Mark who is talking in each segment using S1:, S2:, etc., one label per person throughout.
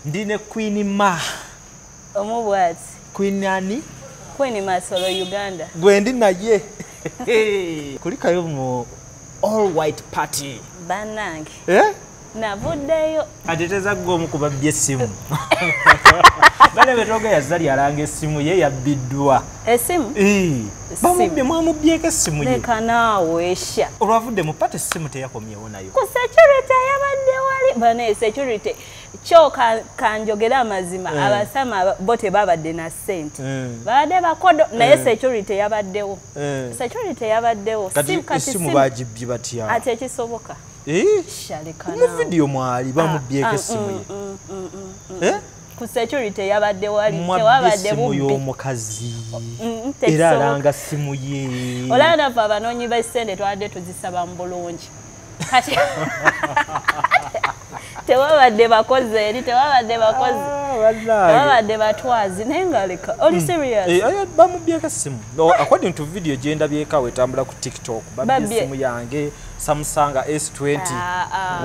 S1: ndine Queen Ma.
S2: Omubwati.
S1: Queen ani?
S2: Queen Masolo Uganda.
S1: Gwendi naye. Kulikayo mu all white party.
S2: Banange. Navuddeyo.
S1: Ateteza gwo mukubabye essimu. Bale betoga ya Zari alanga essimu ye yabiddwa.
S2: Essimu?
S1: Bamubye mwamubyeko essimu ye.
S2: Leka naawe esha.
S1: Olwavudde mu party essimu teyakomyewo nayo.
S2: Ku security yabadde wali. Bane security. Kyo kanjogera amazima abasama bote babadde na Sente. Babadde bakodo naye security yabaddewo. Security yabaddewo.
S1: Essimu bagibbye batya.
S2: Ate ekisoboka.
S1: Mu video mwali bamubyeko essimu ye.
S2: Ku security yabadde wali tewabadde bubbi
S1: y'omukazi era alanga ssimu ye.
S2: Olanda fa abanoonyi ba Sente twadde tuzisaba mu bulungi. Kati tewabadde bakozi eri tewabadde batwazi naye ngaleka oli serious
S1: bamubyeko essimu according to video gye ndabyeko wetambula ku TikTok babbye essimu yange Samsung S20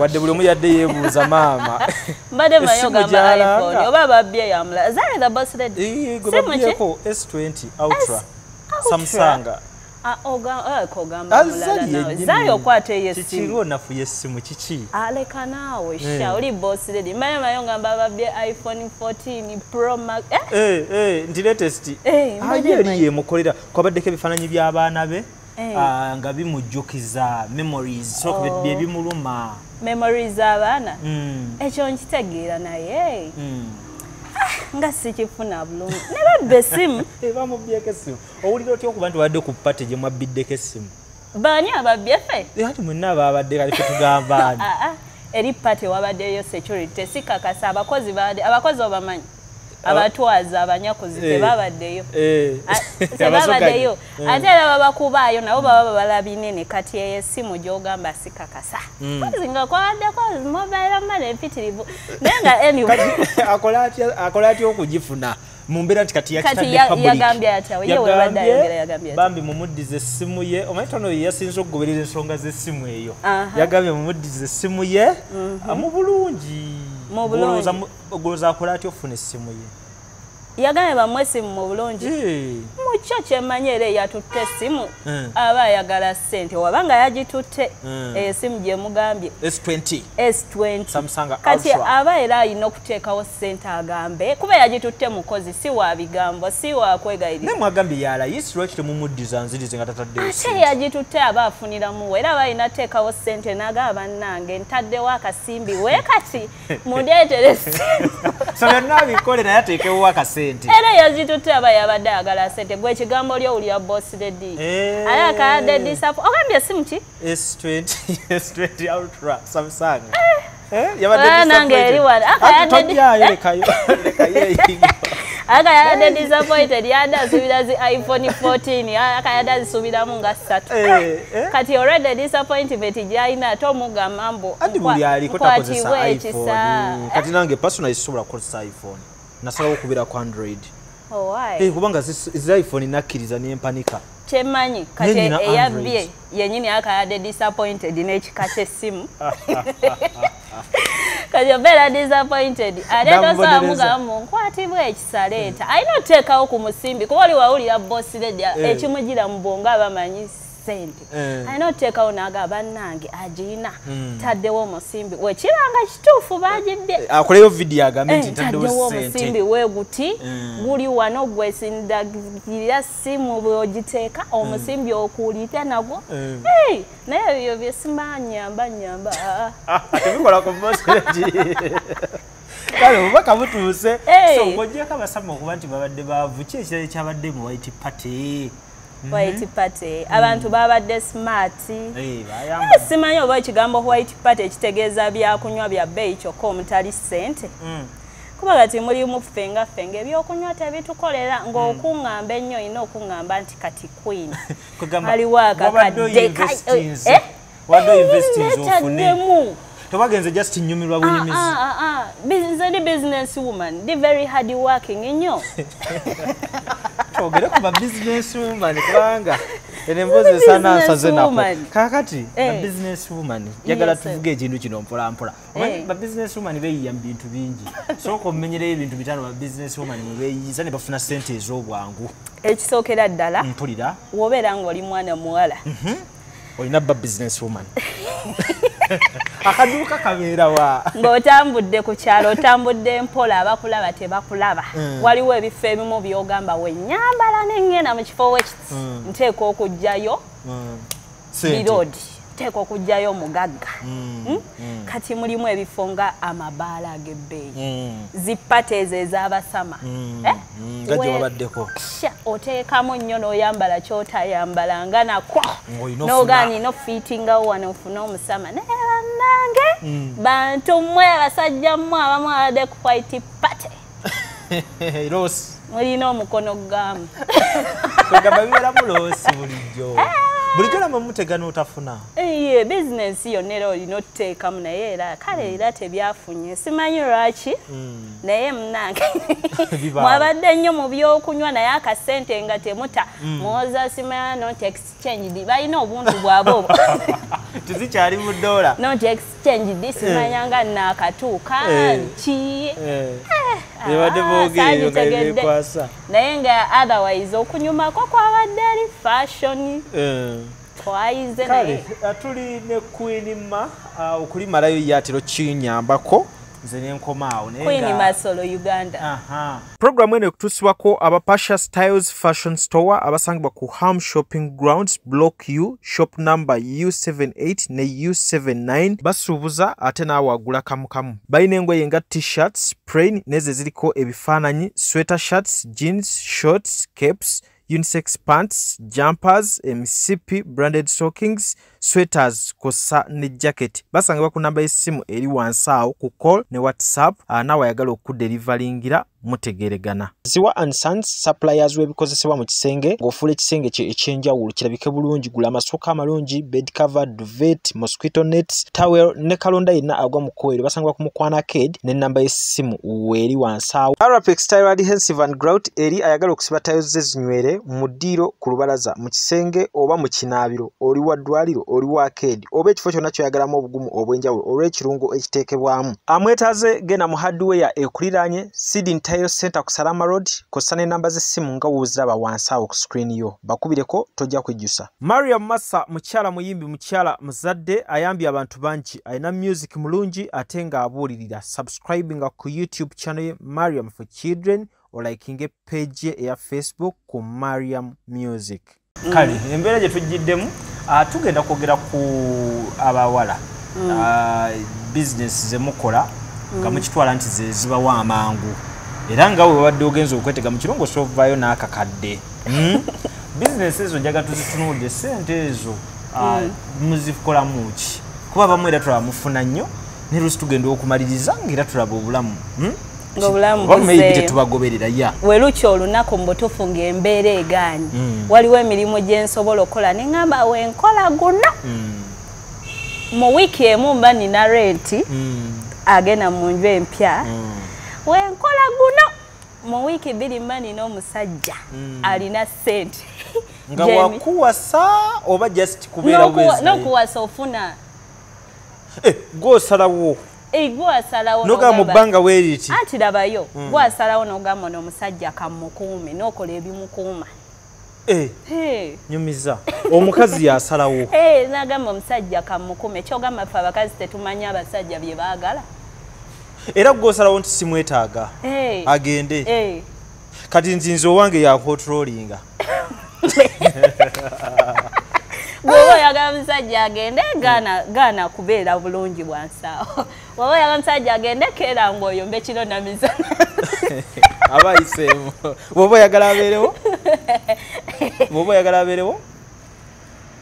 S1: wadde buli omu yadde yeebuuza maama
S2: mbadde mayogamba iPhone oba babbye yamula Zari the boss lady
S1: babyeko S20 Ultra Samsung
S2: Zari okwate yesimu
S1: kikiro nafu yesimu kiki
S2: aleka naawe sha oli boss lady mayo ngamba babye iPhone 14 Pro Max
S1: ndi latest ayeri yemukolera kwabaddeko ebifaananyi by'abaana be nga bimujjukiza memories so bye bimuluma
S2: memories abaana ekyo nkitegeera naye nga sikifuna bulungi ne babbe essimu
S1: bamubyeko essimu owulira otya okuba nti wadde ku party gye mwabbiddeko essimu
S2: baani ababye ffe
S1: ati mwenna babadde kali fetugamba ani
S2: eri party wabaddeyo security sikakasa abakozi obamanyi abatwaza abanyakuzi tebabaddeyo ate era babakubaayo nabo baba balabinene kati ey'essimu gy'ogamba sikakasa nga kwabaddeko mobile money empitirivu naye nga anyway
S1: akola atya okugifuna mu mbeera nti kati yakitadde public
S2: yagambye atya ye webadde ayogera yagambye
S1: bambi mumuddize essimu ye omanyi tono ye yasinze okugoberera ensonga z'essimu eyo yagambye mumuddize essimu ye mu bulungi ogoloza akola atya okufuna essimu ye
S2: yagambye bamwe essimu mu bulungi mukyo kyemmanyi era yatutte essimu aba ayagala Sente wabanga yagitutte essimu gyemugambye S20 kati aba era alina okuteekawo Sente agambe kuba yagitutte mukozi si wa bigambo si wa kwegayirira
S1: nemwagambye yalayisi lwaki temumuddiza nzirize nga tataddewo
S2: ate yagitutte aba afuniramu era aba alina teekawo Sente nagaba bannange ntaddewo akasimbi we kati mundeetere essimu
S1: so byonna bikole naye ateekewo akasente
S2: era yazitutte aba yabadde ayagala Sente gwe ekigambo lyowulira boss lady aye akayadde disapo ogambye essimu ki
S1: S20 Ultra Samsung
S2: nange eri wano akayadde disappointed yadde asubira zi iPhone 14 akayadde azisubiramu nga 3 kati already disappointment gyalina ate omugamba mbu
S1: nkwatibwe ekisa kati nange personal isobola kukozesa iPhone nasalawo okubira ku Android kubanga zi iPhone nakkiriza nempanika
S2: kyemanyi kati eyabbye yenyini akayadde disappointed n'ekika ky'essimu kati obeera disappointed ate tosobola mugamba nkwatibwa ekisa leeta alina oteekawo ku musimbi kuba oli wawulira boss lady ekimugira mu bwongo abamanyi Sente alina oteekawo n'agamba bannange agirina taddewo omusimbi wekiranga kituufu bagibbye
S1: akoleyo video agambe nti taddewo
S2: omusimbi weeguti guli wano gwesindagirira simu bw'ogiteeka omusimbi okuwulira nagwo naye ebyo byesimanyamba
S1: tebikola ku bosi kale obubaka butuuse so ng'ogyeko abasama okuba nti babadde baavu ki ekirala ekyabadde mu white party
S2: white party abantu babadde smart simanyi oba ekigambo white party ekitegeeza byakunywa bya bbeeyi kyokka omutali Sente kuba kati mulimu ffenga ebyokunywa tebitukolera ng'okuŋŋamba ennyo olina okuŋŋamba nti kati Queen aliwo akakadde
S1: tobagenze just nyumirwa bunyumizi
S2: ndi business woman ndi very hard working nnyo
S1: ogere kuba business woman kubanga ene mboze sana asaze nako kakati ba business woman yagala tuvuge ekintu kino mpola mpola ba business woman beyiya bintu bingi so ko menyere ebintu bitano ba business woman beyiza ne bafuna sente ez'obwangu
S2: ekisookera ddala
S1: mpulira
S2: wobeera ng'oli mwana muwala
S1: olina ba business woman akaduuka kabeera wa
S2: ng'otambudde ku kyalo otambudde mpola abakulaba tebakulaba waliwo ebifo ebimu by'ogamba wennyambala n'engenda mu kifo wekiti nteeka okugjayo biroodi nteeka okugjayo omugagga kati mulimu ebifo nga amabaala ag'ebbeeyi zippata ezo ez'abasama
S1: gajja wabaddeko
S2: oteekamu nnyo n'oyambala ky'otayambala nga nakwo n'ogaanyi n'ofiitingawo wano ofune omusama naye bannange bantu mmwe abasajja mmwe abamu abadde ku white party
S1: Rosi
S2: mulina omukono gamu
S1: kwegamba bibeera mu loosi bulijjo lama mutegana otafuna
S2: business yonna era olina otuteekamu naye era kale era tebyafunye simanyi lwaki naye munange mwabadde nnyo mu byokunywa naye akasente nga temuta muwoza simanya not exchange balina obuntu bwabwe obwo
S1: tizikyali mu ddoola
S2: not exchange simanya nga naakatuuka ki
S1: ebadde boogeeyo nga ebyekwasa
S2: naye nga otherwise okunyumako kwabadde ali fashion twayize naye
S1: tuli ne Queen Ma okulimalayo yatiro kinyambako nze nenkomaawo
S2: Queen Masolo Uganda.
S1: Programu eno ekutusibwako aba Pasha Styles Fashion Store abasangibwa ku Ham Shopping Grounds Block U shop number U78 ne U79 basuubuza ate naawe agula kamukamu. Balina engoye nga t-shirts, plain nezo ziriko ebifaananyi, sweater shirts, jeans, shorts, capes, unisex pants, jumpers, MCP, branded stockings, sweaters, kosa ne jacket. Basangibwa ku namba y'essimu eri wansi awo ku call ne WhatsApp nawe ayagala okudelivalingira mutegeregana. Ziwa and Sons suppliers w'ebikozesebwa mu kisenge ng'ofuula ekisenge kye ekyenjawulo kirabike bulungi. Gula amasooka amalungi, bed cover, duvet, mosquito nets, towel ne kalonda yenna agwa mu kkoero. Basangibwa ku Mukwana Arcade ne namba y'essimu weeri wansi awo. Arapex Tile Adhesive and Grout eri ayagala okusiba tayo ze zinywere mu ddiiro ku lubalaza mu kisenge oba mu kinaabiro oli wa ddwaliro oli wa arcade oba ekifo kyonna kyoyagalamu obugumu obw'enjawulo olw'ekirungo ekiteekebwamu. Amwetaaze genda mu hardware ekuliraanye Sidin Tile Center ku Salama Road kosa ne namba z'essimu nga wooziraba wansi awo ku screen yo bakubireko tojja kwejjusa. Mariam Massa mukyala muyimbi mukyala muzadde ayambye abantu bangi alina music mulungi ate nga abuulirira. Subscribing ku YouTube channel ye Mariam for Children olikinge page ye eya Facebook ku Mariam Music. Kale embeera gye tujjiddemu tugenda kwogera ku abawala business ze mukola nga mukitwala nti ze zibawa amangu era nga we wadde ogenza okwetega mu kirongo sovayo n'akakadde. Business ezo njaga tuzitunuulire sente ezo muzikolamu ki kuba bamu era tulaba mufuna nnyo ne lusi tugenda okumaliriza ng'era tulaba obulamu
S2: ng'obulamu
S1: tetubagoberera ya
S2: weluki olunaku mbutufu ng'embeera egaanyi waliwo emirimu gye nsobola okukola ne ngamba wenkola guno mu wiiki emu mba nina renti agenda mu nju empya wenkola guno mu wiiki bbiri mba nina omusajja alina ssente
S1: nga wakuwasa oba just kubeera bwezi
S2: n'okuwasa ofuna
S1: gw'osalawo
S2: gw'asalawo
S1: noga mu bbanga weeriti
S2: anti labayo gw'asalawo n'ogamba n'omusajja kamukuume n'okola ebimukuuma
S1: nyumiza omukazi yasalawo
S2: n'agamba omusajja kamukuume kyogamba ffe abakazi tetumanya abasajja bye baagala
S1: era gw'osalawo nti simwetaaga agende kati nzinze owange yakontrolinga
S2: bw'oba oyagala musajja agende gaana kubeera bulungi bwansaawo bw'oba oyagala musajja agende keera ng'oyombe kiro na mizana
S1: aba ayiseemu bw'oba oyagala abeerewo bw'oba oyagala abeerewo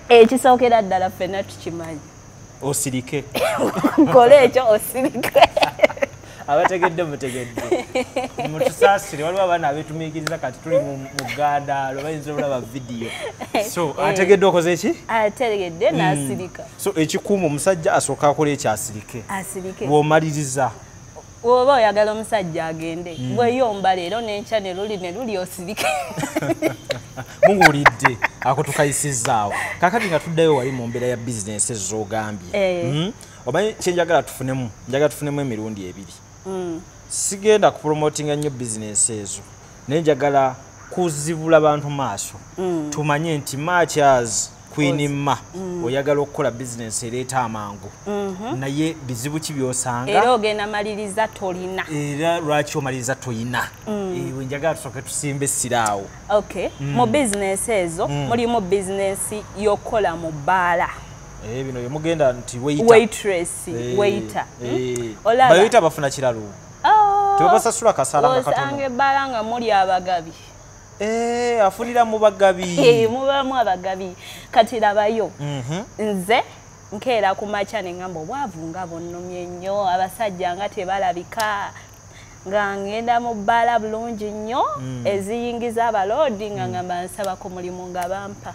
S2: ekisookera ddala ffenna tukimanyi
S1: osirike
S2: nkole ekyo osirike
S1: abategedde mutegedde mutusaasire waliwo abaana abeetumiikiriza kati tuli mu ggaadaalo bayinza olaba vidiyo so ategedde okoze eki
S2: ategedde n'asirika
S1: so ekikuuma omusajja asooka akola ekyo asirike bw'omaliriza
S2: oba oyagala omusajja agende bweyomba leero n'enkya ne luli osirike
S1: muwulidde ako tukayisizaawo kakati nga tuddayo wali mu mbeera ya bizinesi ez'ogambye omanyi kyenjagala tufunemu emirundi ebiri sigenda kupromotinga nnyo bizinesi ezo naye njagala kuzibula bantu maaso tumanye nti Matches Queen Ma oyagala okukola bizinesi ereeta amangu naye bizibu ki byosanga
S2: era ogenda maliriza tolina
S1: era lwaki omaliriza toyina ewe njagala tusooke tusimba essiraawo
S2: mu bizinesi ezo mulimu bizinesi y'okukola mu bbaala
S1: bino byemugenda nti
S2: waiter
S1: bayoyita bafuna kiralo tebabasasula kasaala nga katono
S2: osanga ebbaala nga muli abagabi
S1: afunira mu bagabi
S2: mubamu abagabi kati labayo nze nkeera ku makya ne ngamba obwavu nga bonnumye nnyo abasajja nga tebalabika nga ngenda mu bbaala bulungi nnyo eziyingiza abaloodi nga ngamba nsaba ku mulimu nga bampa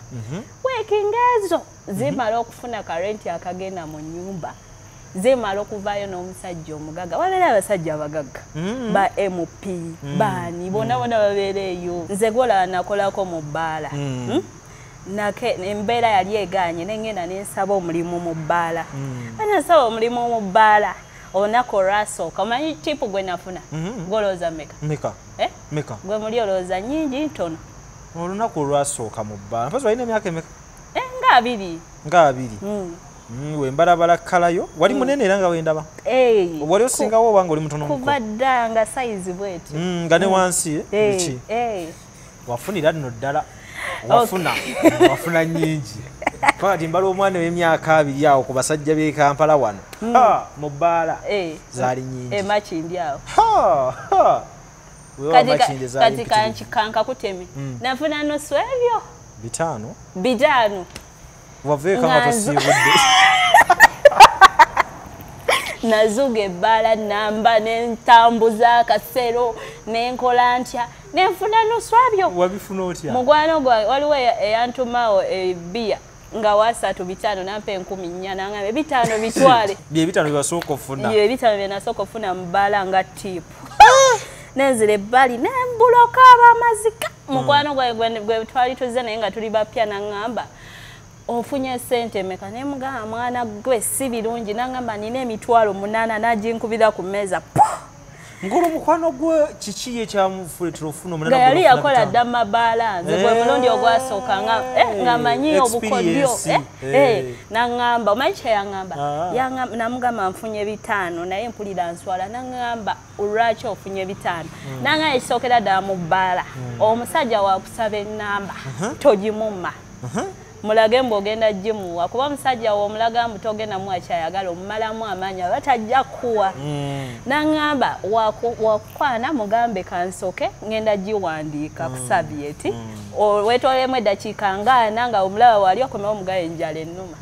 S2: weekinga ezo zimala okufuna karenti akagenda mu nnyumba zimala okuvaayo n'omusajja omugaga wabeera abasajja abagagga ba MP baani bonna babeera eyo nze gwolaba nakolako mu bbaala embeera yali egaanye nengenda nensaba omulimu mu bbaala nasaba omulimu mu bbaala olunaku olwasooka omanyi tipu gwe nafuna gwolowooza meka gwe muli olowooza nnyingi ntono
S1: olunaku olwasooka mu bbaala mpazi walina emyaka emeka
S2: nga abiri
S1: wembalabala kalayo wali munene era nga wendaba wali osingawo oba nga oli mutono
S2: kuva dda nga sayizi bweti
S1: nga ne wansi biki wafunira nno ddala wafuna nnyingi kati mbala omwana w'emyaka 2 awo ku basajja b'e Kampala wano mu bbaala zaali nnyingi
S2: emakindi awo kati kankakutemi nafuna nusu ebyo 5
S1: waveeka nga tosiibudde
S2: nazuga ebbaala namba nentambuza akasero nenkola ntya nenfuna nusu abyo
S1: wabifuna otya
S2: mugwano gwa waliwo eyantumawo ebbiya nga wasatu 5 nampa 10,400 nangambe 5 bitwale
S1: bye 5 byasooka ofuna
S2: bye 5 byenasooka ofuna mu bbaala nga tipu nenzira ebbali nembuloka abamazika mugwano gwe twali tuzze naye nga tuli bapya naŋŋamba ofunye sente meka ne mugamba mwana gwe si birungi nangamba nina emitwalo 8 naginkubira ku meza
S1: ngolo mukwano gwe kiki ye kyamufuletera ofuna
S2: omunana yali yakola dda mabaala nze gwe mulundi ogwasooka nga manyi obukodyo nangamba omanyi kye yangamba namugamba nfunye 5 naye mpulira nswala nangamba olwaki ofunye 5 nanga ekisookera ddala mu bbaala omusajja wakusaba ennamba togimumma mulage mbogenda jimuwa kuba musajja wo mulaga mutogenda mu akyayagala omumalamu amaanya batajja kuwa nangamba wakwana mugambe kansoke ngenda jiwandiika ku sabieti wetolemu eddakiika ngana nga omulaba wali okomewo omugaye enjala ennuma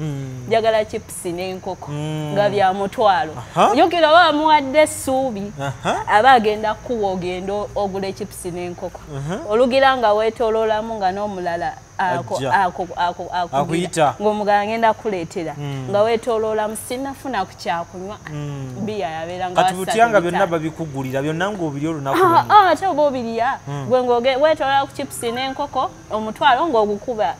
S2: njagala chipusi n'enkoko nga bya mutwalo yokera bamuwadde essuubi aba agenda kuwa ogenda ogula echipusi n'enkoko olugira nga wetololamu nga n'omulala
S1: akuyita
S2: ng'omugala ngenda kuleetera nga weetoloola musinafuna ku kyakunywa biya yabeera nga
S1: kati butyanga byonna babikugulira byonna ng'obiri olunaku
S2: ate oba obirya gwe weetoloola ku chipusi n'enkoko omutwalo ng'ogukuba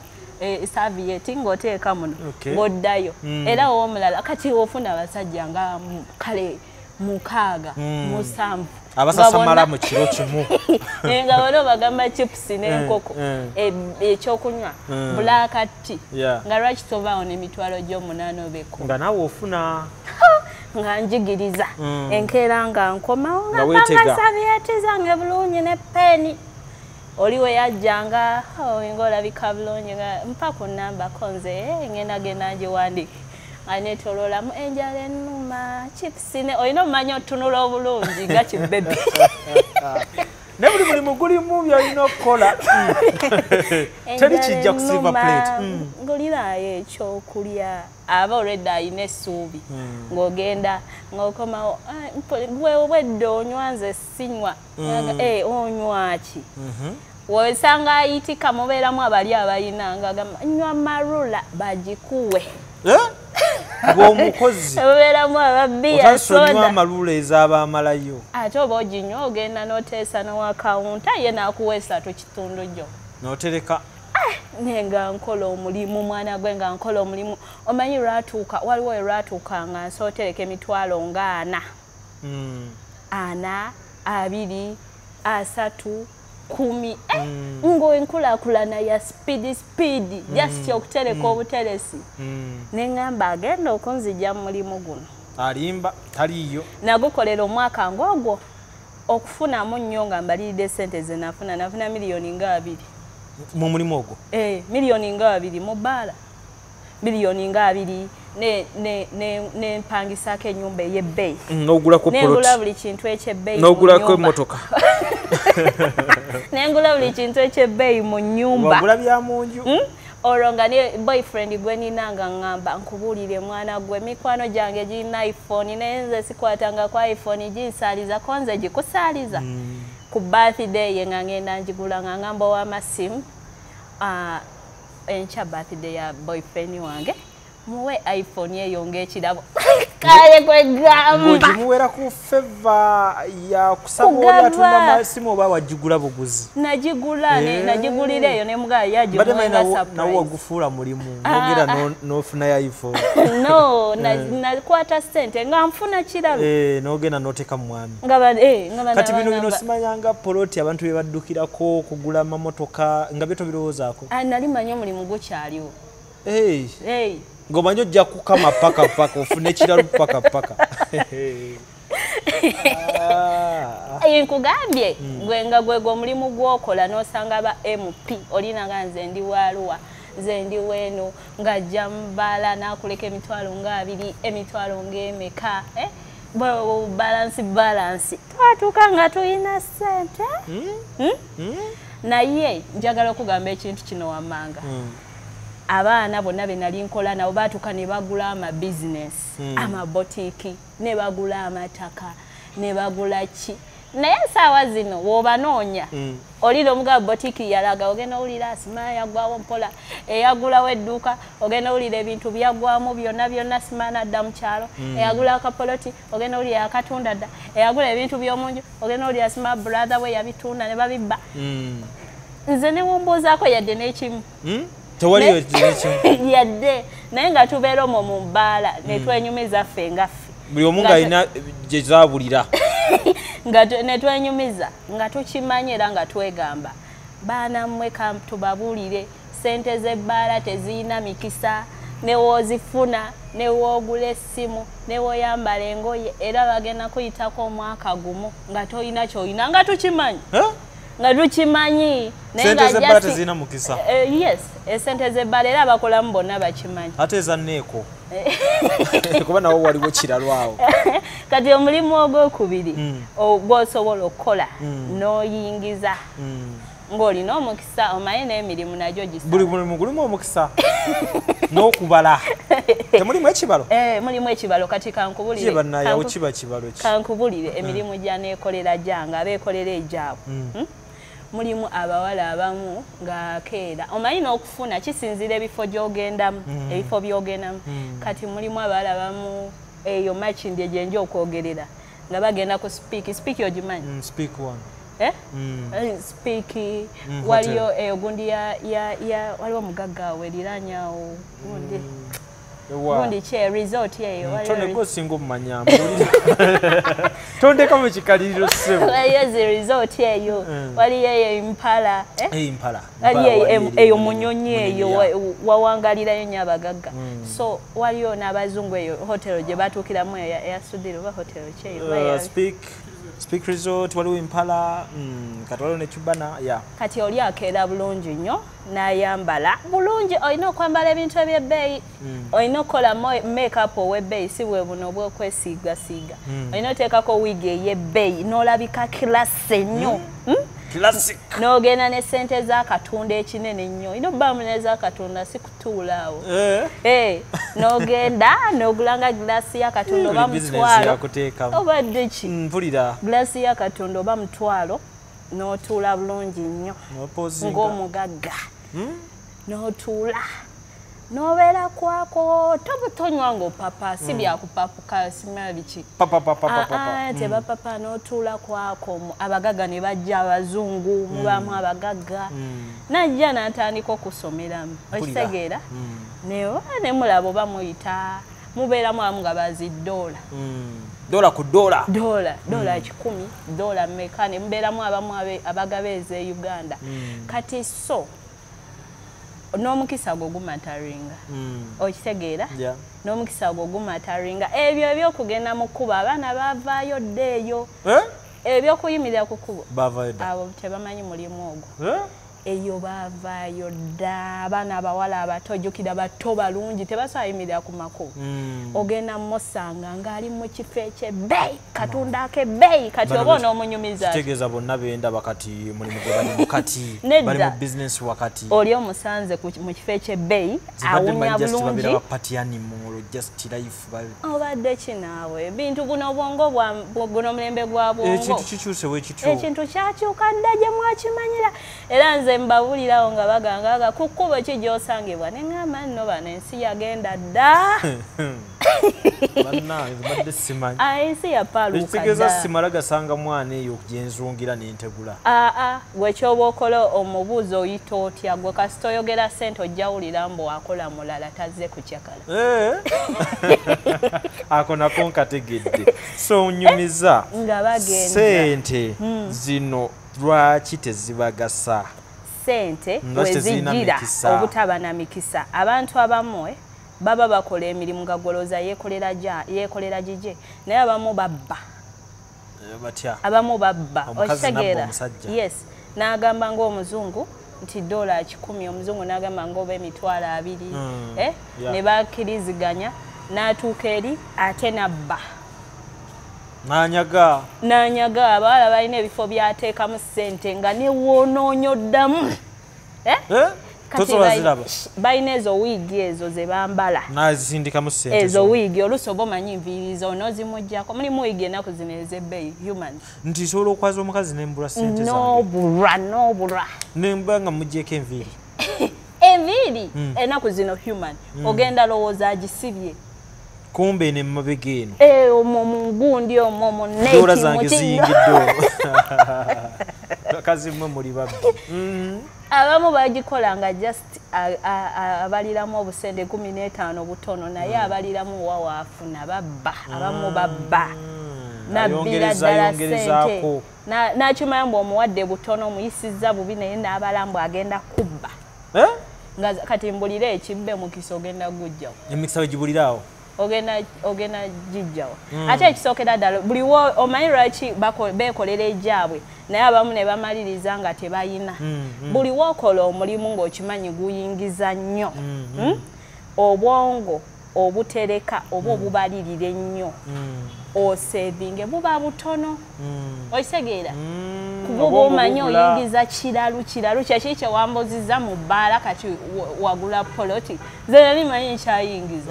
S2: savieti ng'oteeka muno ng'oddayo era w'omulala kati ofuna abasajja nga kale 6 7
S1: abasasamala mu kiro kimu
S2: nga bano bagamba chipusi n'enkoko ekyokunywa bulakati nga lwaki tovaawo n'emitwalo gyo8 obeko
S1: nga naawe ofuna
S2: nga njigiriza enkeera nga nkomawo nga banga sabieti zange bulungi ne peeni oli we yajjanga ng'olabika bulungi nga mpa ku nambako nze ngenda ngiwandiike anetololamu enjala ennuma chipusi olina omumanya otunula obulungi nga kibbebi
S1: ne buli mulimu gulimu byolina okukola teri kijja ku silver plate
S2: ng'olirayo ekyokulya aba olwedda alina essuubi ng'ogenda ng'okomawo wedda onywa nze sinywa onywa ki wesanga ayitika mubeeramu abali abayina nga nywa marula bagikuwe
S1: ng'omukozi
S2: obeeramu ababbi
S1: otasonywa amalula ez'abaamalayo
S2: ate oba oginywa ogenda n'oteesa n'owakawunta ye n'akuwa 3 gyo
S1: n'otereka
S2: nenga nkola omulimu mwana gwe nga nkola omulimu omanyi lwatuuka waliwo lwatuuka nga nsootereka emitwalo nga 4 2 3 10 ng'enkulaakulana ya speed just okutereka obuteresi neŋŋamba agenda okunzijja mu mulimu guno
S1: alimba taliyo
S2: nagukolera omwaka ng'ogwo okufunamu nnyo nga mbaliridde sente ze nafuna miliyoni nga 2
S1: mu mulimu ogwo
S2: miliyoni nga 2 mu bbaala miliyoni nga 2 nempangisako ennyumba ey'ebbeeyi
S1: n'ogulako
S2: nengula buli kintu ekyebbeeyi
S1: n'ogulako emmotoka
S2: nengula buli kintu ekyebbeeyi mu nnyumba
S1: wagula bya mu nju
S2: olwo nga ne boyfriend gwe nina nga ŋŋamba nkubuulire mwana gwe mikwano gyange girina iphone naye nze sikwatanga kwa iphone ginsaaliza ko nze gikusaaliza ku birthday ye nga ngenda njigula nga ŋŋamba ow'amasimu enkya birthday ya boyfriend wange muwe iphone eyo ng'ekirabo kale kwegamba
S1: ng'ogimuwera ku feva ya kusaba oli atunda amasimu oba wagigula buguzi
S2: nagigulira eyo ne mugala yagimuwenga surprise
S1: nawe wagufuula mulimu ng'ogera n'ofunayo iphone
S2: no nakwata sente nga nfuna kirabo
S1: n'ogenda n'oteeka mu mwami
S2: kati
S1: bino simanyanga poloti abantu bye baddukirako okugula amamotoka nga byo tobirowoozaako
S2: nali manyi omulimu gukyaliwo
S1: ng'omanyi ojja kukama paka ofune ekiralu paka
S2: nkugambye gwegwo omulimu gwokola n'osanga ba MP olinanga nze ndi Walua nze ndi weno ng'ajja mubala n'akuleka emitwalo nga 2 emitwalo ng'emeka balance twatuuka nga tulina sente naye njagala okugamba ekintu kino wammanga abaana bonna be nali nkola nabo baatuuka ne bagula amabizinesi amabotiiki ne bagula amataka ne bagula ki naye ensaawa zino w'obanoonya olira omugabo botiiki yalaga ogenda owulira asimaana yaggwawo mpola eyagulawo edduuka ogenda owulira ebintu byaggwamu byonna simaana adda mu kyalo eyagula akapoloti ogenda owulira yakatunda dda eyagula ebintu by'omunju ogenda owulira simaa brother we yabitunda ne babibba nze ne wombuuzaako yadde n'ekimu
S1: tewaliyo
S2: yadde naye nga tubeera omwo mu bbaala ne twenyumiza ffe nga ffe
S1: buli omu ng'alina gye zaabulira
S2: ne twenyumiza nga tukimanyi era nga twegamba baana mmwe tubabuulire sente z'ebbaala teziyina mikisa ne woozifuna ne woogula essimu ne woyambala engoye era bagenda kuyitako omwaka gumu nga toyina ky'oyina nga tukimanyi nga tukimanyi
S1: sente z'ebbaala tezirina mukisa
S2: yes esente z'ebbaala era abakolamu bonna bakimanyi
S1: ate ezanneeko kuba nawo waliwo kiralo awo
S2: kati omulimu ogwokubiri gw'osobola okukola n'oyingiza ng'olina omukisa omanyi n'emirimu nagyo gisala
S1: buli mulimu gulimu omukisa n'okubala temulimu ekibalo
S2: mulimu ekibalo kati kankubulire
S1: bannayawo kiba kibalo ki
S2: kankubulire emirimu gyaneekolera gyange abeekolera egyabwe mulimu abawala abamu nga keera omanyi n'okufuna kisinzira ebifo gy'ogendamu ebifo by'ogendamu kati mulimu abawala abamu eyo makindi egyenja okwogerera nga bagenda ku speak ogimanyi speak waliyo ogundi waliwo omugagga we liranyawo gundi kye resort eyo
S1: toneko singa omumanya tondeka mu kikaliriro ssebo
S2: waliyo zi resort eyo waliyo eyo impala waliyo eyo munyonyi eyo wawangalirayo nnyo abagagga so waliyo n'abazungu eyo hotelo gye batuukiramu eyo eyasudire oba hotelo kyeyo
S1: Speak resort waliwo impala kati waliwo ne Cubana
S2: kati oli akeera bulungi nnyo n'ayambala bulungi olina okwambala ebintu ebyebbeeyi olina okukola make-up ow'ebbeeyi si bwe buno obw'okwesiigasiiga olina oteekako wiigi ey'ebbeeyi n'olabika kilasi ennyo n'ogenda ne sente z'akatunda ekinene nnyo olina obbamu n'ez'akatunda si kutuula awo n'ogenda n'ogulanga gilasi y'akatunda oba mutwalo obadde ki gilasi y'akatunda oba mutwalo n'otuula bulungi nnyo ng'omugagga n'otuula nobeera kwako tobutonywa ng'opapa si byakupapuka simala biki tebapapa n'otuula kwako abagagga ne bajja abazungu mubaamu abagagga najja n'atandika okusomeramu okitegeera ne mulaba oba muyita mubeeramu abamu nga bazidoola
S1: dola ku dola
S2: dola 10 dola mmeka ne mubeeramu abamu abagabeeza e Uganda kati so n'omukisa gwo gumataringa okitegeera n'omukisa gwo gumataringa ebyo ebyokugenda mu kkubo abaana baavaayo dde eyo ebyokuyimirira ku kkubo abo tebamanyi mulimu ogwo eyo baavaayo dda abaana abawala abato ojjukira bato balungi tebasayimirira ku makubo ogenda musanga ng'ali mu kifo ekyebbeeyi katunda akebbeeyi kati oba onoomunyumiza
S1: kitegeeza bonna benda bakati mulimu gwe bali mukati bali mu bizinesi wakati
S2: oli omusanze mu kifo ekyebbeeyi awunya bulungi obadde kinaawe ebintu buno obwongo guno omulembe gwa bwongo
S1: ekintu kikyuse wekityo
S2: ekintu kyakyuka dda gye mwakimanyira era nze mbabulirawo nga bagangaga ku kkubo ki gy'osangibwa ne ŋŋamba nno bano ensi yagenda dda ensi yapaaluuka
S1: ekitegeeza simala gasanga mwana eyo gyenzungira n'entegula
S2: gwe kyoba okola omubuuzo oyita otya gwe kasita oyogera Sente ojjawulira mbu wakola mulala tazze kukyakala
S1: ako nako nkategedde so nyumiza
S2: nga bagenda
S1: Sente zino lwaki tezibagasa
S2: Sente wezijira obutaba na mikisa abantu abamu baba bakola emirimu gagoloza yekolera gije naye abamu babba okitegeera yes n'agamba ng'omuzungu nti dola 10 omuzungu n'agamba ng'oba emitwalo 2 ne bakkiriziganya n'atuuka eri ate nabba nanyaga abawala balina ebifo byateekamu Sente nga newonoonyoddamu balina ezo wiigi ezo ze bambala ezo wiigi oluusi oba omanyi nviiriza onoozimuggyako mulimu wiigi ennaku zino ez'ebbeeyi human
S1: nti sobola okwaza omukazi nembula Sente
S2: noobulwa
S1: nemba nga muggyeko enviiri
S2: enviiri ennaku zino human ogenda lowooza agisibye
S1: kumbe ne mabega eno
S2: omwo mungundi omwo munne
S1: dola zange ziyingidde bakazi mmwe muli babbi
S2: abamu bagikola nga just abaliramu obusente 15 butono naye abaliramu wawaafuna babba abamu babba nabbira ddala Sente n'akimanya mbu omuwadde butono omuyisizza bubi naye n'abalambu agenda kubba nga kati mbulira ekibbe mukisa ogenda gujjawo
S1: emikisa wegibuliraawo
S2: ogenda jijjawo ate ekisookera ddala buliwo omanyi lwaki beekolera ejaabwe naye abamu ne bamaliriza nga tebayina buli wookola omulimu ng'okimanyi guyingiza nnyo obwongo obutereka oba obubalirira ennyo osevinge buba butono okitegeera kuba oba omanyi oyingiza kiralu kyeki kyewambozizza mu bbaala kati wagula poloti ze nali manyi nkyayingiza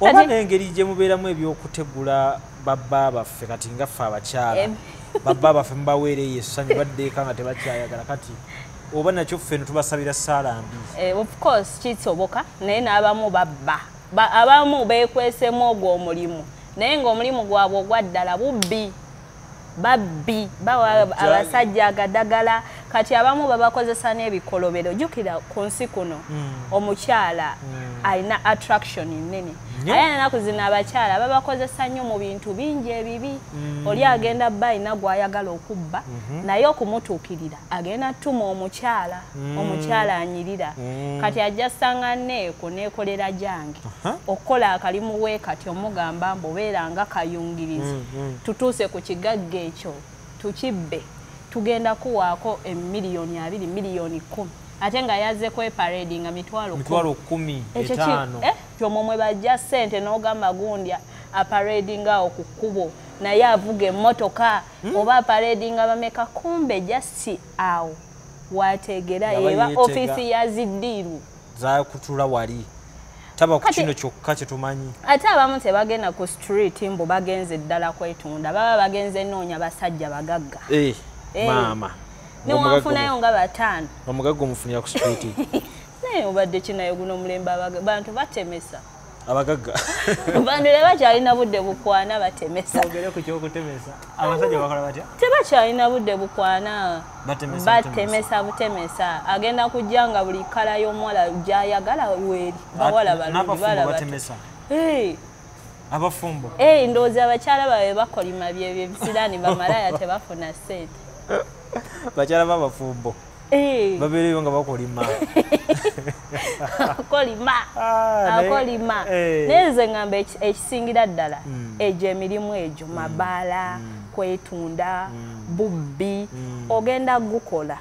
S1: oba n'engeri gye mubeeramu ebyokutegula babba baffe kati nga ffe abakyala babba baffe mubaweereyo essanyu baddeeka nga tebakyayagala kati oba nakyo ffeno tubasabira ssaala mbi
S2: of course kisoboka naye n'abamu babba abamu beekwesemu ogwo omulimu naye ng'omulimu gwabwe ogwaddala babbi bawa abasajja agadagala kati abamu babakozesa n'ebikolobero jjukira ku nsi kuno omukyala alina attraction nnene aye ennaku zino abakyala babakozesa nnyo mu bintu bingi ebibi oli agenda bba alina gw'ayagala okubba naye okumutuukirira agenda ttuma omukyala anyirira kati ajja ssanga neeko neekolera gyange okukola akalimu we kati omugamba mbobeera nga kayungirizi tutuuse ku kigagga ekyo tukibbe tugenda kuwaako emiliyoni 2 miliyoni 10 ate nga yazze kweparedi nga mitwalo
S1: 15
S2: kyomwo mwe bajja Sente n'ogamba gundi aparedi ngaawo ku kkubo naye avuga emmotoka oba aparedi nga bameka kumbe jasi awo wateegera eba ofiisi ya ziddiiru
S1: zakutula wali taba ku kino kyokka kye tumanyi
S2: ate abamu tebagenda ku street mbu bagenze ddala kwetunda baba bagenze nnoonya basajja bagagga
S1: mama
S2: ne wafunayo nga 5
S1: omugagga omufunira ku street
S2: naye obadde kinayo guno mulembe abantu batemesa
S1: abagagga
S2: bantu tebakyalina budde bukwana batemesa
S1: ogere ku kyokutemesa abasajja bakola batya
S2: tebakyalina budde bukwana batemesa butemesa agenda kujja nga buli kala y'omuwala gyayagala weeri bawala
S1: batemesa abafumbo
S2: ndowooza abakyala baabwe bakolima byebyo ebisiraani bamalaya tebafuna ssente
S1: bakyala b'abafumbo babeereyo nga bakolima akolima naye nze ngamba ekisingira ddala egyo emirimu egyo mabaala kwetunda bubbi ogenda gukola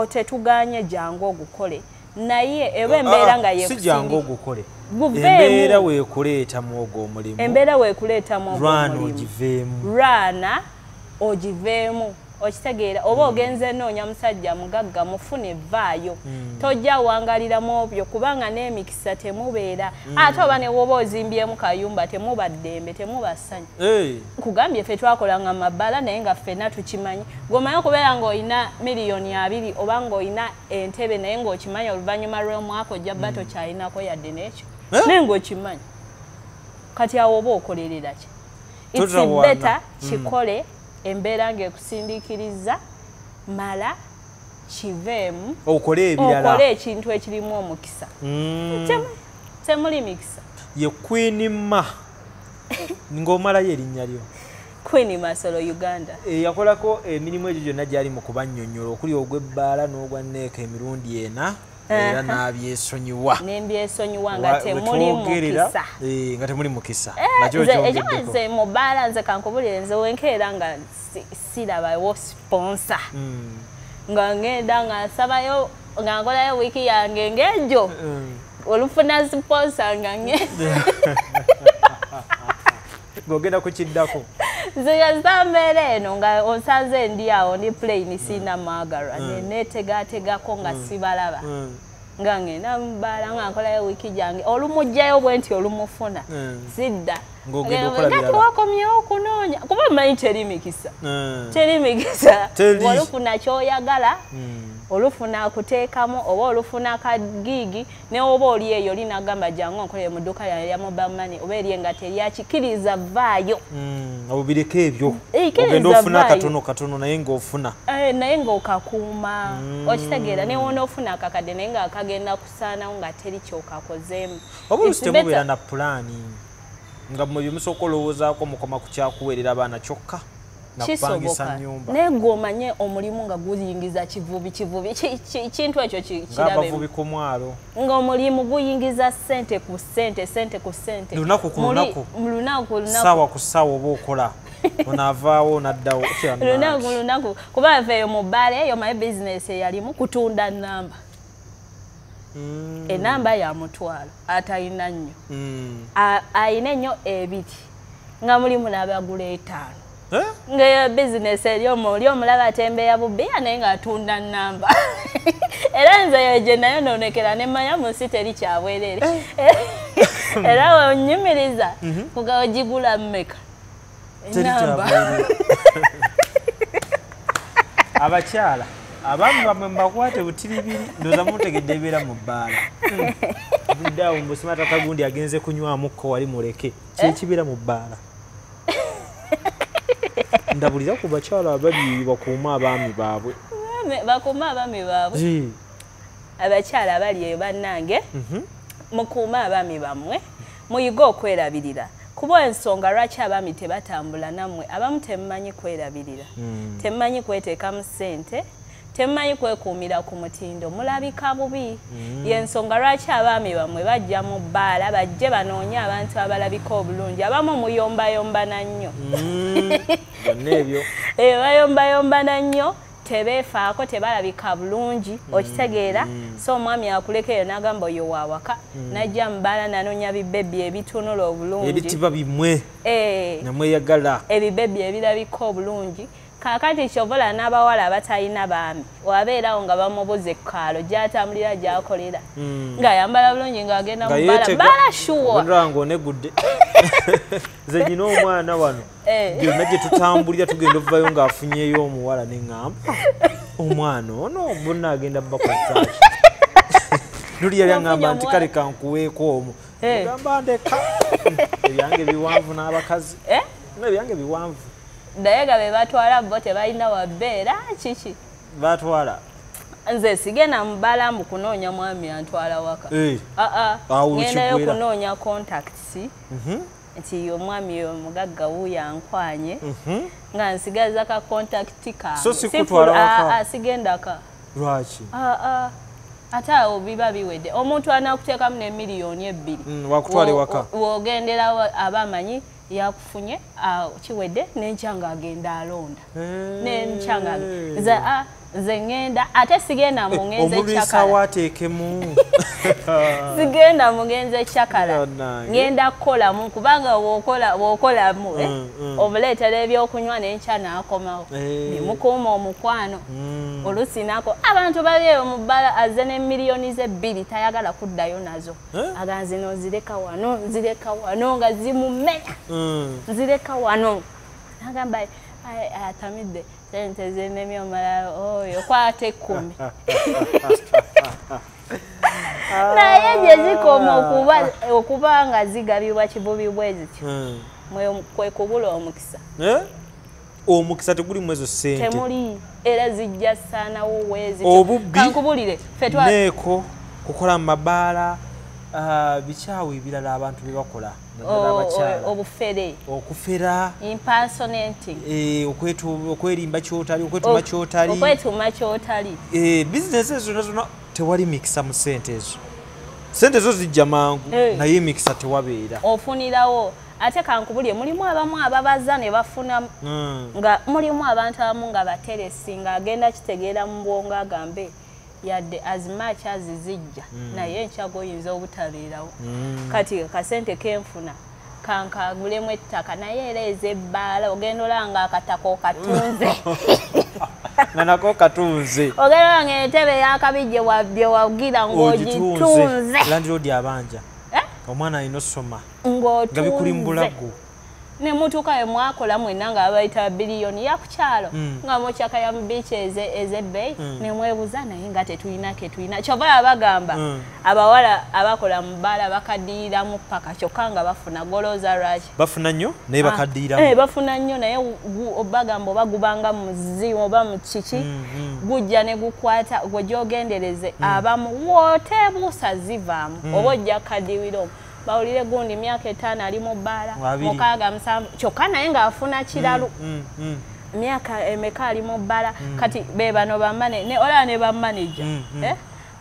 S1: tetuganye jangu ogukole naye eba embeera nga yekusijjangu ogukole embeera weekuleetamu ogwo omulimu
S2: embeera weekuleetamu
S1: ogiveemu
S2: rwana ogiveemu okitegeera oba ogenze noonya musajja mugagga mufune vaayo tojja wangaliramu obyo kubanga n'emikisa temubeera ate oba ne woba ozimbyemu kayumba temubaddembe temubasanyu kugambye ffe twakolanga mabbala naye nga ffenna tukimanyi gwomanyi okubeera ng'olina miliyoni 2 oba ng'olina entebe naye ng'okimanyi oluvannyuma lw'omwaka ojja bba tokyalinako yadde n'ekyo naye ng'okimanyi kati awo oba okolerera ki it's better kikole embeera ng'ekusindikiriza mala kiveemu
S1: okole ebirala
S2: okole ekintu ekirimu omukisa temuli mikisa
S1: ye Queen Ma ng'omalayo erinnya lyo
S2: Queen Masolo Uganda
S1: yakolako emirimu egyo gyonna gyali mu kubannyonnyola okuli ogw'ebbaala n'ogwanneeka emirundi ena era n'abyesonyiwa
S2: nembyesonyiwa nga temuli mukisa
S1: nga temuli mukisa
S2: nze mu bbaala nze kankubulire nze wenkeera nga sirabawo sponsor nga ngenda nga nsabayo nga nkolayo wiiki yange ng'egyo olufuna sponsor nga
S1: ng'ogenda kukiddako
S2: nze yazambeera eno nga onsanze ndi awo ndi plain sina magara neneetegategako nga sibalaba nga ngenda mubbaala nga nkolayo wiiki gyange olumugjayo bwe nti olumufuna sidda ngati wakomyewo okunoonya kuba mmanyi teri mikisa olufuna kyoyagala olufuna akuteekamu oba olufuna kagigi ne oba oli eyo linagamba jangu onkolere mu dduuka ya mobile money oba eri engate eryakikiriza vaayo
S1: obireko ebyo ogenda ofuna katono naye ng'ofuna
S2: naye ng'okakuuma okitegeera ne wona ofuna akakadde naye nga akagenda kusaanawo nga teri kyokakozeemu
S1: oba olusi temubeera na pulaani nga mwe byemusooka olowoozaako mukoma ku kyakuweerera abaana kyokka
S2: kisoboka naye ng'omanye omulimu nga guyingiza kivubi kintu ekyo
S1: kirabeabavubi ku mwalo
S2: ng'omulimu guyingiza ssente ku ssente
S1: lunaku ku lunaku ssaawa ku ssaawa oba okola onaavaawo naddawo
S2: lunaku kuba veeyo mu bbaala eyo maye bizinesi eyalimu kutunda nnamba enamba ya mutwalo atalina nnyo ayina ennyo 2 nga mulimu n'abagula 5 nga bizinesi eri omulaba atembeya bubbiya naye ng'atunda nnamba era nze yo gye nayo noonekera nemmanya mu nsi teri kyabwerere era wenyumiriza kuga ogigula mmeka enamba
S1: abakyala abaami bamwe mbakwate butiribiri ndoza mutegedde ebeera mu bbaala buddeawo mbusima tata gundi agenze kunywamukko wali muleke kyekibeera mu bbaala ndabulira ku bakyala abali bakuuma abaami baabwe
S2: bakuuma abaami baabwe abakyala abali eyo bannange mukuuma abaami bammwe muyiga okwerabirira kuba ensonga lwaki abaami tebatambula nammwe abamu temumanyi kwerabirira temumanyi kweteekamu ssente temumanyi kwekuumira ku mutindo mulabika bubi yensonga lwaki abaami bamwe bajja mu bbaala bajje banoonye abantu abalabika obulungi abamu muyombayombana nnyo bayombayombana nnyo tebeefaako tebalabika bulungi okitegeera so omwami akulekeyo n'agamba oyo waawaka najja mu bbaala nanoonya bibebi ebitunula obulungi
S1: ebitiba bimwe namweyagala
S2: ebibebi ebirabika obulungi kakati kyobola n'abawala abatalina baami wabeerawo nga bamubuza ekkaalo gy'atambulira gy'akolera ng'ayambala bulungi ng'agenda mu bbaala shuwa
S1: ng'onegudde nze nyina omwana wano byonna gye tutambulira tugenda okuvayo ng'afunyeyo omuwala ne ŋŋamba omwana ono bonna agenda bakozaki Nduli yali angamba nti kale kankuweeko omwo. Ngamba ndeka. Ebyange biwanvu n'abakazi. Ebyange biwanvu.
S2: Naye be batwala bo tebalina wabbeera kiki?
S1: Batwala.
S2: Nze sigenda mubala mu kunoonya mwami antwala waka. Ngendayo kunoonya contacts. Nti omwami omugagga wuuyo ankwanye. Nga nsigaza ka contact kange.
S1: So sikutwala waka?
S2: Sigenda ka.
S1: Lwaki?
S2: Ate awo biba biwedde. Omuntu anakuteekamu ne miliyoni 2.
S1: Wakutwale waka?
S2: Wogendera abamanyi yakufunye kiwedde n'enkyanga agenda alonda. N'enkyanga nze ngenda ate sigenda mugenze
S1: chakala. Wateekemu.
S2: Sigenda mugenze chakala. Ngenda kukola mu kubanga wokola mu omuleetera ebyokunywa n'enkyana akomawo. Nemukuuma omukwano. Oluusi nako abantu baliyo mu bbala azze ne miliyoni 2 tayagala kuddayo nazo. Aganze nozireka wano nga zimumenya. Nzireka wano. Nagamba atamidde. Sente zenemi omala oyo kwate 10. Naye gye zikoma okuba nga zigabibwa kibubi bwezityo. Kwe kubula omukisa.
S1: Omukisa teguli mu ezo sente.
S2: Temuli era zijja saanawo wezi.
S1: Kankubulire neeko kukola mu mabaala bikyawe ebirala abantu bye bakola.
S2: Obufere.
S1: Okufera.
S2: Impersonating.
S1: Okwerimba kyotali, okwetuma kyotali.
S2: Okwetuma kyotali.
S1: Business ezo zonna tewali mikisa mu sente ezo. Sente zo zijja mangu naye mikisa tewabeera.
S2: Ofunirawo. Ate kankubulye mulimu abamu ababaza ne bafuna nga mulimu abantu abamu nga bateresi nga agenda kitegeera mu bwongo agambe yadde as much as zijja naye enchago yinza obutabeerawo. Kati kasente kenfuna kankagulemu ettaka naye era ezebbaala ogenda olanga akatako katunze.
S1: Nanako katunze.
S2: Ogenda olanga entebe yakabijje wabye wagira ng'ogitunze.
S1: Landlord abanja. Omwana alina osoma.
S2: Ng'otunze.
S1: Nga bikuli mu bulago.
S2: Ne mutuuka ye mwakola mwenna nga abayita biliyoni ya kukyalo nga mukyaka ya mubiici ezebbeyi ne mwebuuza naye nga tetulina kyova abagamba abawala abakola mu bbaala bakaddiiriramu paka kyokka nga bafuna golooza lwaki
S1: bafuna nnyo naye bakaddiiriramu
S2: bafuna nnyo naye obagamba oba gubanga muzi oba mu kiki gujja ne gukwata gwe gyogendereze abamu wooteebuusa zivaamu oba ojja kaddiwiro bawulire gundi myaka 5 ali mu bbaala mukaaga 7 kyokka naye ng'afuna kiralu myaka emeka ali mu bbaala kati be bano bamane olaba ne bammaneja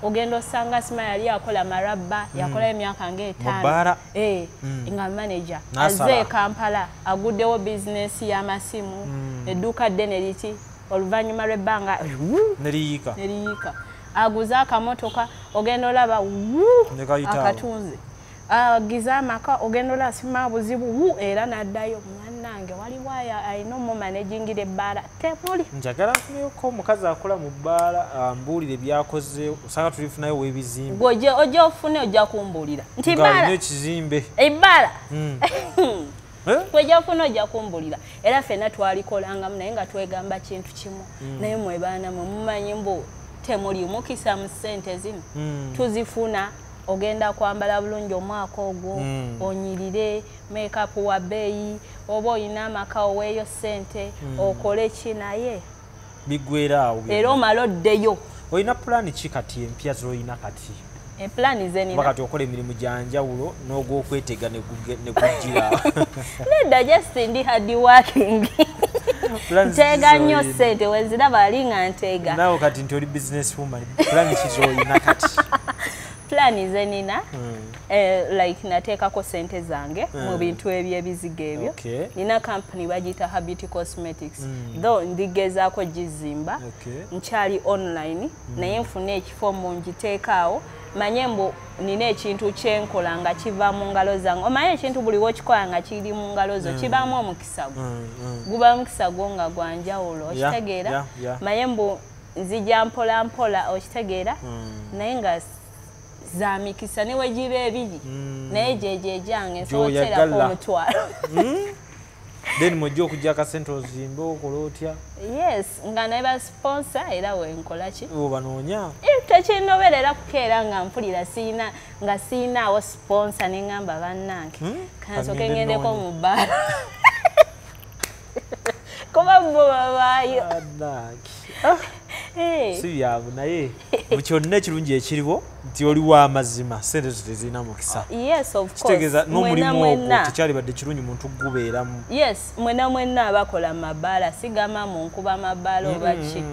S2: ogenda osanga sima yali akola marabba yakola emyaka nga 5 nga manager azze Kampala aguddewo bizinesi y'amasimu edduuka ddene liti oluvannyuma lw'ebbanga
S1: neriyika
S2: aguza akamotoka ogenda olaba akatunze agiza amaka ogenda olaba sima buzibu era n'addayo mwanange waliwo alina omumanejingira ebbaala temuli
S1: njagala nfuneko omukazi akola mu bbaala mbuulire byakoze osanga tulifunayo w'ebizimbe
S2: gwe ojja ofune ojja kumbuulira nti
S1: alina ekizimbe
S2: ebbaala kwejja ofune ojja kumbuulira era ffenna twalikolangamu naye nga twegamba kintu kimu naye mwebaana mwe mumanyi mbu temuli mukisa mu ssente zino tuzifuna ogenda kwambala bulungi omwaka ogwo onyirire make-up wa bbeeyi oba olina amaka oweeyo ssente okole ki naye
S1: bigwera awo
S2: era omala oddeyo
S1: olina pulaani ki kati empya z'olina kati
S2: empulaani zenina
S1: kati okola emirimu gyanjawulo n'ogw'okwetega ne gujjira
S2: nedda just ndi hard working ntega nnyo ssente weziraba ali nga ntega
S1: naawe kati nti oli business woman pulaani ki z'olina kati
S2: Plani zenina like nateekako sente zange mu bintu eby'ebizigo ebyo nina company bagiyita Habit Cosmetics though ndigezaako gizimba nkyali online naye nfune ekifo mu ngiteekaawo manye mbu nina ekintu kyenkola nga kiva mu ngalo zange omanye ekintu buli wokikola nga kiri mu ngalo zo kibaamu omukisa guba mukisa gwo nga gwanjawulo okitegeera manye mbu nzija mpola mpola okitegeera naye nga za mikisa ne wejibe ebiri naye jeje jange nsoterako omutwalo
S1: then mujja okujja akasente ozimbe okola otya.
S2: Yes, nga naye ba sponsor era wenkola ki
S1: obanoonya
S2: tekinoberera kukeera nga mpulira nga siinaawo sponsor ne ngamba bannange kansoke ngendeko mu bbaala kuba bo babaayo si
S1: byangu naye mu kyonna ekirungi ekiriwo nti oli w'amazima sente zo tezirina mukisa.
S2: Yes, of course.
S1: Kitegeeza n'omulimu ogwo tekyalibadde kirungi muntu gubeeramu.
S2: Yes, mwenna abakola mabaala sigama mu nkuba mabaala oba ki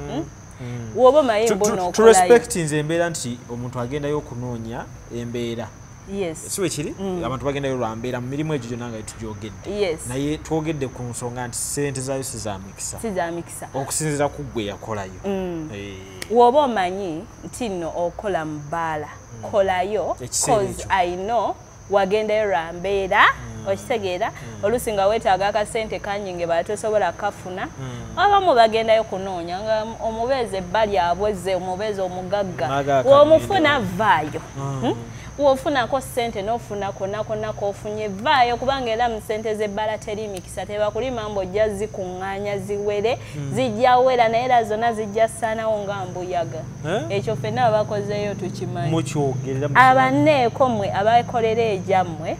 S2: woba mayimbo n'okolayo.
S1: To respect nze embeera nti omuntu agendayo okunoonya embeera.
S2: Yes.
S1: Siwe kiri abantu bagendayo lwa mbeera mu mirimu egyo gyonna nga tugyogedde.
S2: Yes.
S1: Naye twogedde ku nsonga nti sente zaayo si za mikisa okusinziira ku gwe yakolayo.
S2: Woba omanyi nti nno okola mu bbaala kolayo cause I know wagendayo lwa mbeera okitegeera oluusi nga weetaaga akasente kanyingi bala tosobola kafuna abamu bagendayo kunoonya nga omubeezi ebbali abweze omubeezi omugagga w'omufuna vaayo wofunako sente n'ofunako nako ofunye vaayo kubanga era mu sente z'ebbala teri mikisa tebakulima mbu ojja zikuŋŋaanya ziwere zijja wera naye era zonna zijja ssaanawo nga mbuyaga ekyo ffenna abakozeeyo tukimanyi abanneeko mmwe abakolera egyammwe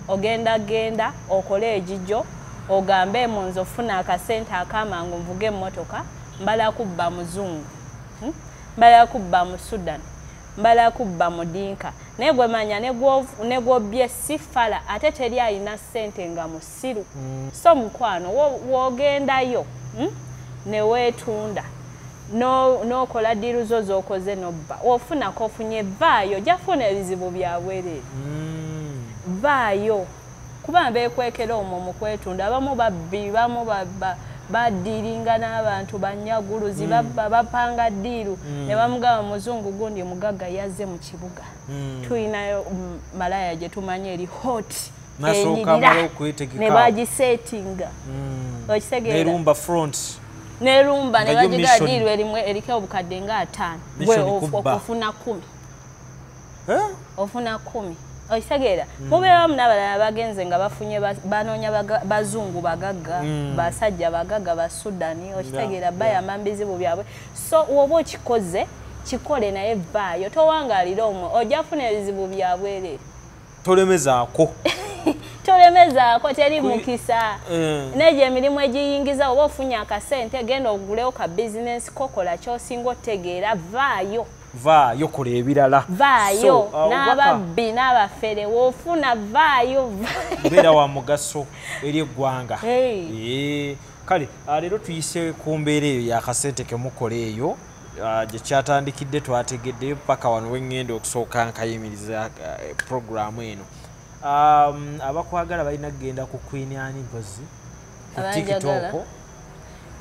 S2: ogenda okole egijo ogambe mu nze ofuna akasente akamangu nvuge emmotoka mbala kubba muzungu mbala kubba mu Sudan mbala kubba mu Dinka naye gwe manya ne gw'obbye sifala ate teri alina ssente nga musiru so mukwano w'ogendayo ne weetunda n'okola diiru zo z'okoze n'obba ofunako ofunye vaayo jafuna ebizibu byabwerere vaayo kuba beekwekera omwo mu kwetunda abamu babbi bamu badiringa n'abantu banyaguluzi bapanga ddiiru ne bamugamba muzungu gundi mugagga yazze mu kibuga tulinayo malaya gye tumanyi eri hot enyirira ne bagisetinga okitegeera nerumba ne bagiga ddiiru erimu eriko obukadde nga 5 gwe ofuna 10 ofuna 10 okitegeera mubeeramu n'abalala bagenze nga bafunye banoonya bazungu bagagga basajja bagagga ba Sudani okitegeera bayamba mbizibu byabwe so woba okikoze kikole naye vaayo towangaalira omwe ojja funa ebizibu byabwerere tolemezaako teri mukisa negyo emirimu egiyingiza oba ofunye akasente genda ogulewo ka bizinesi kokola kyosinga otegeera vaayo
S1: kola ebirala
S2: vaayo n'ababbi n'abafere woofuna vaayo
S1: beera wa mugaso eri eggwanga kale leero tuyise ku mbeera eyo y'akasente kemukola eyo gye kyatandikidde twategeddeyo paka wano wengenda okusooka nkayimiriza programu eno abakwagala balina kugenda ku Queen Anne mpozi ku TikTok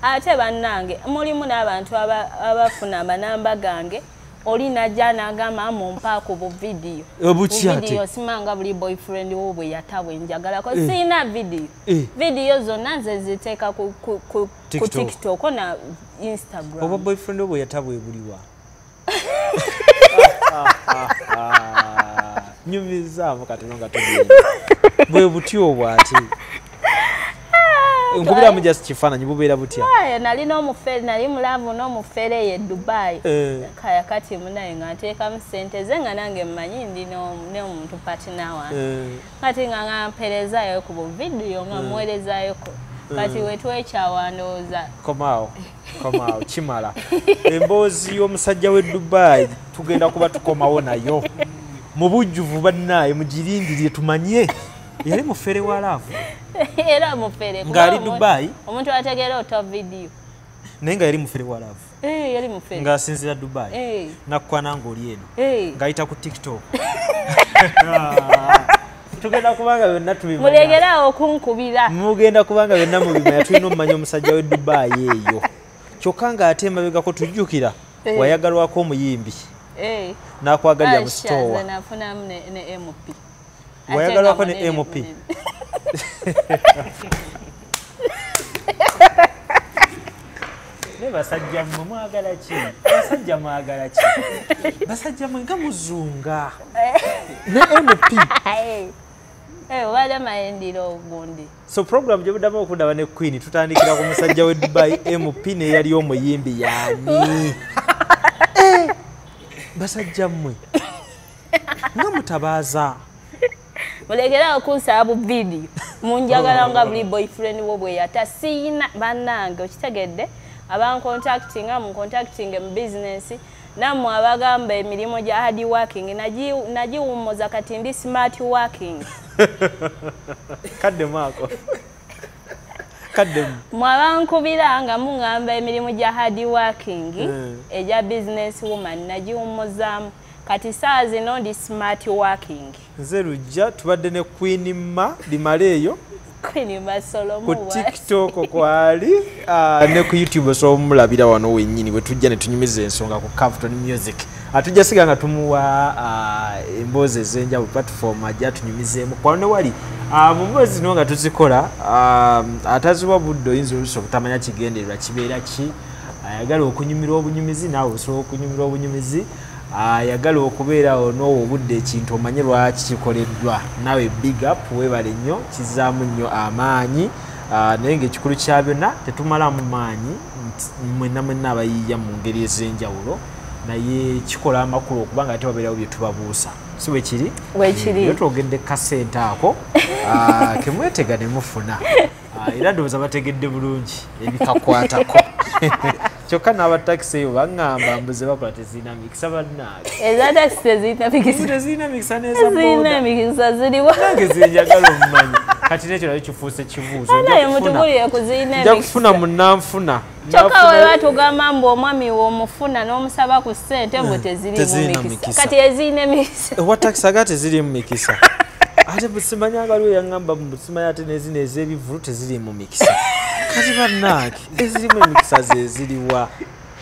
S2: ate bannange mulimu n'abantu abafuna amanamba gange oli najja n'agamba mumpaako bu vidiyo vidiyo simanga buli boyfriend wo bwe yatabwe njagalako siina vidiyo zonna nze ziteeka ku TikTok na Instagram
S1: oba boyfriend wo bwe yatabwe buliwa nyumizaamu katono nga tugenda bwe butyo bwati nkubiramu just kifaananyi bubeera butya
S2: nali n'omufere nali mulavu n'omufere ye Dubai kaya kati munaye nga nteekamu ssente ze nga nange mmanyi ndi n'omuntu patina wange kati nga ngampeerezaayo ku buvidiyo nga muweerezaayoko kati wetwekyawandowooza
S1: komaawo kimala emboozi y'omusajja w'e Dubai tugenda kuba tukomawo nayo mu bujjuvu bannaaye mugirindirire tumanye yali mufere wa laavu
S2: era mufere
S1: ng'ali Dubai
S2: omuntu ategeera ota vidiyo
S1: naye nga yali mufere wa laavu
S2: yali mufere
S1: ng'asinzira Dubai nakukwana ng'oli eno ng'ayita ku TikTok tugenda kubanga byonna tubimanya
S2: mulegeraawo okunkubira
S1: mugenda kubanga byonna mubimanya tulina omumanya omusajja w'e Dubai eyo kyokka ng'ate emabegako tujjukira wayagalwako omuyimbi n'akwagalira mu sitowa
S2: nafunamu ne MP
S1: wayagalwako ne MP ne basajja mmwe mwagala ki basajja mwagala ki basajja mmwe nga muzunga ne MP
S2: Wale mayendiro ogundi.
S1: So program gye budama okundaba ne Queen tutandikira ku musajja we Dubai MP ne yali omuyimbi yani. Basajja mmwe. Nga mutabaaza.
S2: Mulekera okunsaba bu video. Munjagala nga buli boyfriend wo bwe yatasina bannange okitegedde abancontacting mu contacting mu business namwe abagamba emirimu gya hard working nagiwummoza kati ndi smart working.
S1: Kadde mako. Kadde
S2: mwabankubira nga mungamba emirimu gya hard working eja business woman nagiwummozamu kati saa zino ndi smart working.
S1: Nze lujja tubadde ne Queen ma limaleeyo.
S2: Queen Masolo
S1: ku TikTok kwali ne ku YouTube so mulabira wano wennyini bwe tujja ne tunyumiza ensonga ku Captain Music. Atujja siga nga tumuwa emboozi ez'enjawulo platform ajja tunyumizeemu kwane wali mu mboozi zino nga tuzikola ataziwa budde oyinza oluusi okutamanya kigendererwa kibeera ki ayagala okunyumira obunyumizi naawe osobola okunyumira obunyumizi ayagala okubeera onoowo obudde ekintu omanye lwaki kikoleddwa naawe big up weebale nnyo kizaamu nnyo amaanyi naye ng'ekikulu kya byonna tetumalamu maanyi mwenna abayiiya mu ngeri ez'enjawulo naye kikola amakulu okubanga ate wabeerawo bye tubabuusa si wekiri yo twogedde kasente ako kemwetega ne mufuna era ndowooza bategedde bulungi ebikakwatako kyokka n'abatakisi eyo baŋŋamba mbuze bakola tezirina mikisa bannaage
S2: eza takisi
S1: tezirina mikisa nezirina
S2: mikisa ziriwo
S1: nange zenjagala omumanyi kati nekyo nayo kifuuse kibuuzo nja kufuna munnanfuna
S2: kyokka we batugamba mbu omwami w'omufuna n'omusaba ku ssente mbu tezirimu mikisa kati ezirina emikisa
S1: ewa takisi aga tezirimu mikisa ate busimanyanga lwe yaŋŋamba busimanya ate nezino ez'ebivulu tezirimu mikisa kati bannaage ezirimu emikisa zeziriwa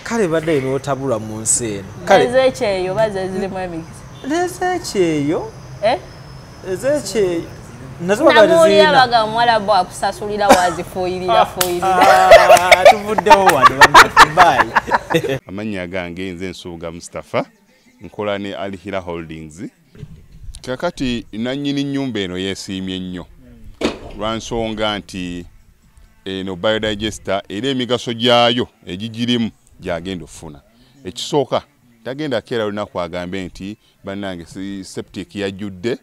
S1: kale badde n'otabulwa mu nsi eno
S2: ezekyeyo baze ezirimu emikisa
S1: ezekyeyo ezekyeyo
S2: namuwulira baga omuwala bwe akusasulira wazifuuyirira
S1: tuvuddewo wano bannafubayi.
S3: Amannya gange nze Nsuuga Mustafa nkola ne Alihira Holdings. Kakati nannyini nnyumba eno yeesiimye nnyo lwa nsonga nti eno biodigester era emigaso gyayo egigirimu gyagenda okufuna. Ekisooka tagenda keera lunaku agambe nti bannange septic yajjudde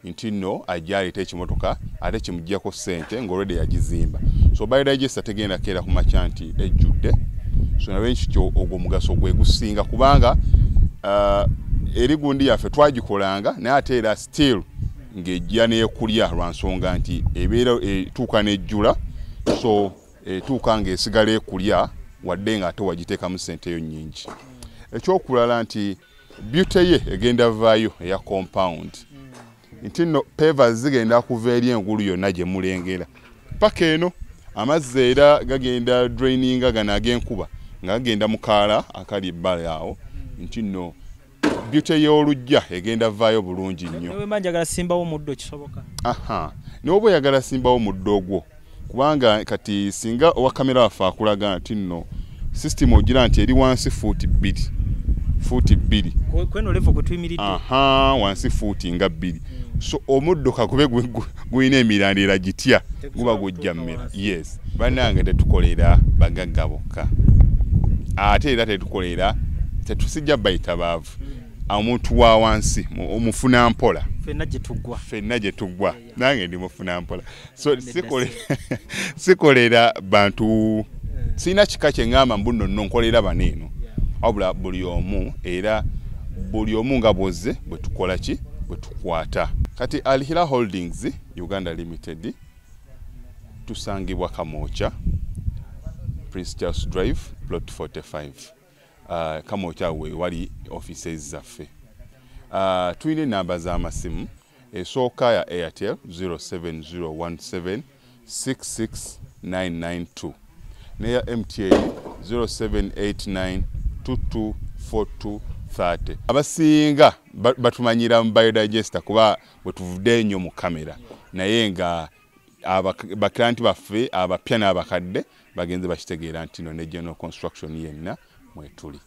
S3: nti nno ajja aleeta ekimotoka ate kimuggyako ssente ng'olwedde yagizimba. So biodigester tegenda keera ku makya nti ejjudde. So nawe nkityo ogwo mugaso gwe gusinga kubanga eri gundi yaffe twagikolanga naye ate era still ng'ejja n'ekulya lwa nsonga nti ebeera etuuka n'ejjula so etuuka ng'esigala ekulya wadde ng'ate wagiteekamu ssente yo nnyingi. Ekyokulala nti beauty ye egenda vaayo eya compound nti nno pavers zigenda kuva eri engulu yonna gye mulengera paka eno amazzi era gagenda draininga gano ag'enkuba nga gagenda mu kaala akali ebbala awo nti nno beauty y'olujja egenda vaayo bulungi nnyo.
S1: Newe manjagala simbawo muddo kisoboka.
S3: N'oba oyagala simbawo muddo ogwo kubanga kati singa owa kamera waffe akulaga nti nno system ogira nti eri wansi fuuti 2
S1: kweno level kwe tuyimiridde
S3: wansi fuuti nga 2 so omuddo kakube guyina emirandira gitya guba gujja mmera. Yes bannange tetukolera bagagga bokka ate era tetukolera tetusijja bayita baavu omuntu wa wansi omufuna mpola ffenna gye tuggwa nange ndi mufuna mpola so sikolera bantu sina kika kye ŋŋamba mbu nno nkolera baneeno wabula buli omu era buli omu nga bwozze bwe tukola ki bwe tukwata. Kati Alihira Holdings Uganda Limited tusangibwa Kamoocha Prince Charles Drive plot 45 Kamoocha we wali offices zaffe. Tuyina namba z'amasimu esooka ya Airtel 07017 66992 neya MTN 0789 224230. Abasinga batumanyira mu biodigester kuba bwe tuvudde nnyo mu kamera naye nga baklanti baffe abapya n'abakadde bagenze bakitegeera nti no ne general construction yenna mwetuli.